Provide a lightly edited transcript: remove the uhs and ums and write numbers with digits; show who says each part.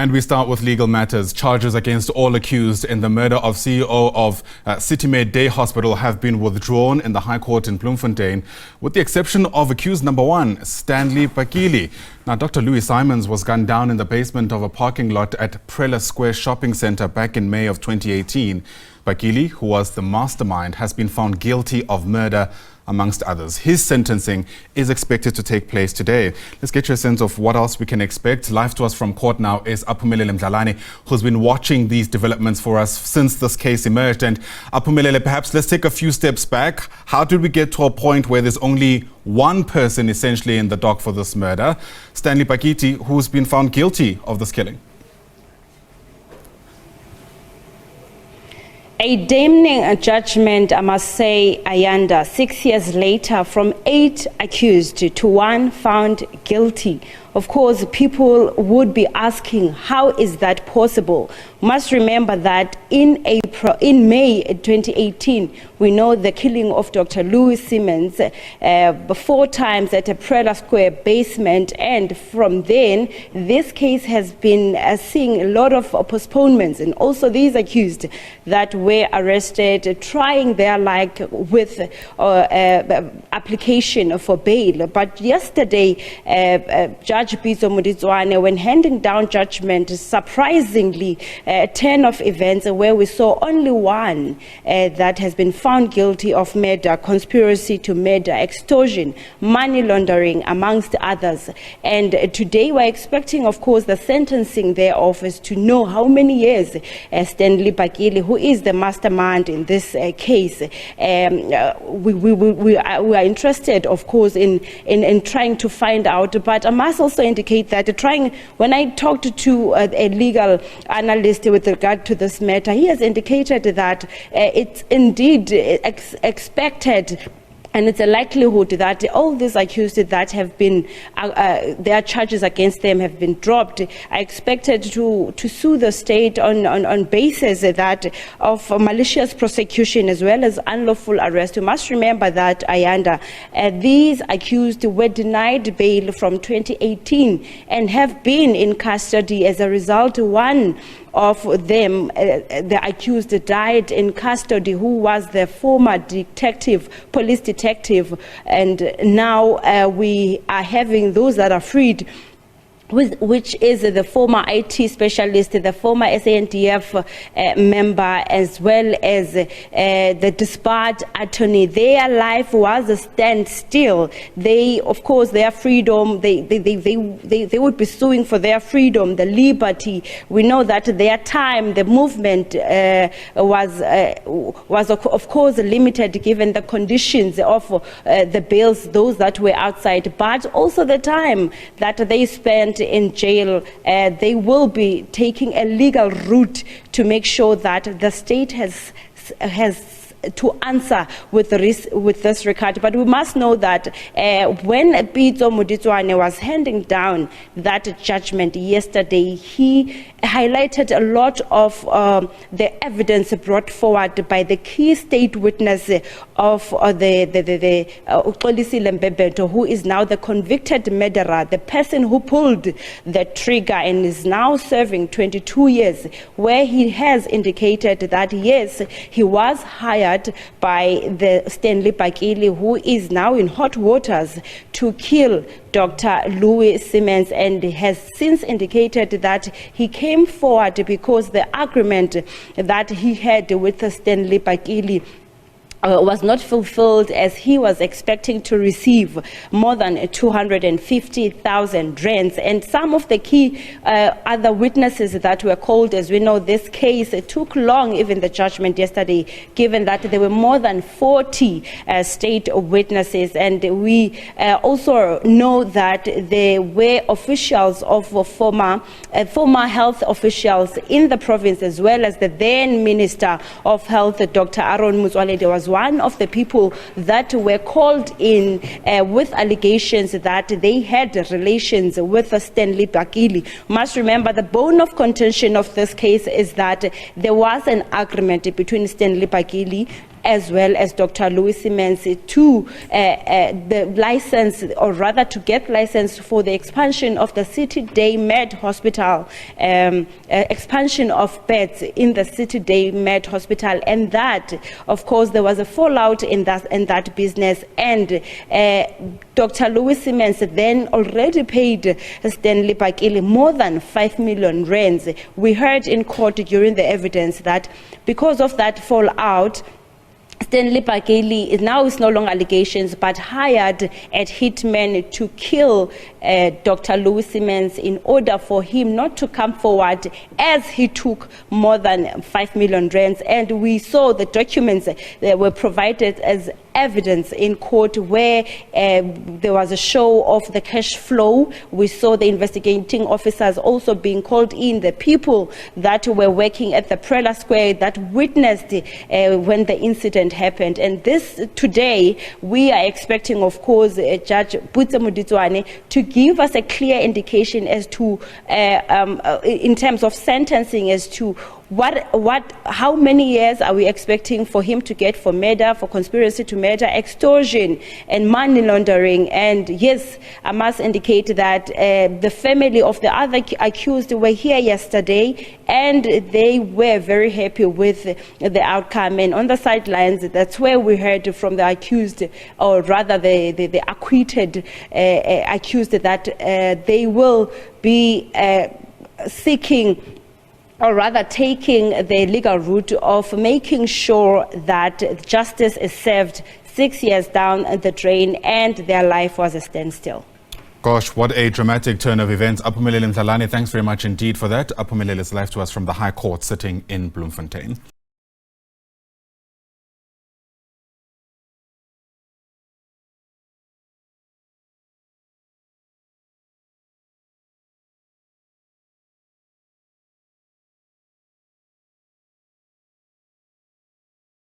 Speaker 1: And we start with legal matters. Charges against all accused in the murder of CEO of CityMed Day Hospital have been withdrawn in the High Court in Bloemfontein, with the exception of accused number one, Stanley Bakili. Now, Dr. Louis Siemens was gunned down in the basement of a parking lot at Preller Square shopping centre back in May of 2018. Bakili, who was the mastermind, has been found guilty of murder, amongst others. His sentencing is expected to take place today. Let's get you a sense of what else we can expect. Live to us from court now is Aphumelele Mdlalane, who's been watching these developments for us since this case emerged. And Aphumelele, perhaps let's take a few steps back. How did we get to a point where there's only one person essentially in the dock for this murder, Stanley Bakili, who's been found guilty of this killing?
Speaker 2: A damning judgment, I must say, Ayanda, 6 years later, from 8 accused to 1 found guilty. Of course, people would be asking, how is that possible? Must remember that in May 2018, we know the killing of Dr. Louis Siemens 4 times at a Preller Square basement, and from then, this case has been seeing a lot of postponements, and also these accused that were arrested, trying their luck with application for bail. But yesterday, Judge Mdlalane, when handing down judgment, surprisingly, a turn of events where we saw only one that has been found guilty of murder, conspiracy to murder, extortion, money laundering, amongst others. And today we're expecting, of course, the sentencing thereof is to know how many years Stanley Bakili, who is the mastermind in this case. We are interested, of course, in trying to find out, but I must also indicate that when I talked to a legal analyst with regard to this matter, he has indicated that it's indeed expected, and it's a likelihood that all these accused that have been, their charges against them have been dropped, are expected to sue the state on basis that of malicious prosecution as well as unlawful arrest. You must remember that, Ayanda, these accused were denied bail from 2018 and have been in custody. As a result, one of them, the accused, died in custody, who was the former police detective, and now we are having those that are freed, which is the former IT specialist, the former SANDF member, as well as the disbarred attorney. Their life was a standstill. They, of course, their freedom, they would be suing for their freedom, the liberty. We know that their time, the movement was of course limited given the conditions of the bails, those that were outside, but also the time that they spent in jail. They will be taking a legal route to make sure that the state has to answer with this regard. But we must know that when Mdlalane was handing down that judgment yesterday, he highlighted a lot of the evidence brought forward by the key state witness of the who is now the convicted murderer, the person who pulled the trigger and is now serving 22 years, where he has indicated that yes, he was hired by the Stanley Bakili, who is now in hot waters to kill Dr. Louis Siemens, and has since indicated that he came forward because the agreement that he had with Stanley Bakili was not fulfilled, as he was expecting to receive more than 250,000 rands. And some of the key other witnesses that were called, as we know, this case took long, even the judgment yesterday, given that there were more than 40 state witnesses. And we also know that there were officials of former health officials in the province, as well as the then Minister of Health, Dr. Mdlalane, was one of the people that were called in with allegations that they had relations with Stanley Bakili. Must remember, the bone of contention of this case is that there was an agreement between Stanley Bakili as well as Dr. Louis Siemens to the license, or rather to get license for the expansion of the CityMed hospital, expansion of beds in the CityMed hospital, and that, of course, there was a fallout in that business, and Dr. Louis Siemens then already paid Stanley Bakili more than 5 million rands. We heard in court during the evidence that because of that fallout, Stanley Bakili is no longer allegations, but hired a hitman to kill Dr. Louis Siemens in order for him not to come forward, as he took more than 5 million rands. And we saw the documents that were provided as evidence in court, where there was a show of the cash flow. We saw the investigating officers also being called in, the people that were working at the Preller Square that witnessed when the incident happened. And this today, we are expecting, of course, Judge Mdlalane to give us a clear indication as to, in terms of sentencing, as to how many years are we expecting for him to get for murder, for conspiracy to murder, extortion, and money laundering. And yes, I must indicate that the family of the other accused were here yesterday, and they were very happy with the outcome. And on the sidelines, that's where we heard from the accused, or rather the acquitted accused, that they will be seeking, or rather taking the legal route of making sure that justice is served 6 years down the drain and their life was a standstill.
Speaker 1: Gosh, what a dramatic turn of events. Aphumelele Mdlalane, thanks very much indeed for that. Aphumelele is live to us from the High Court sitting in Bloemfontein.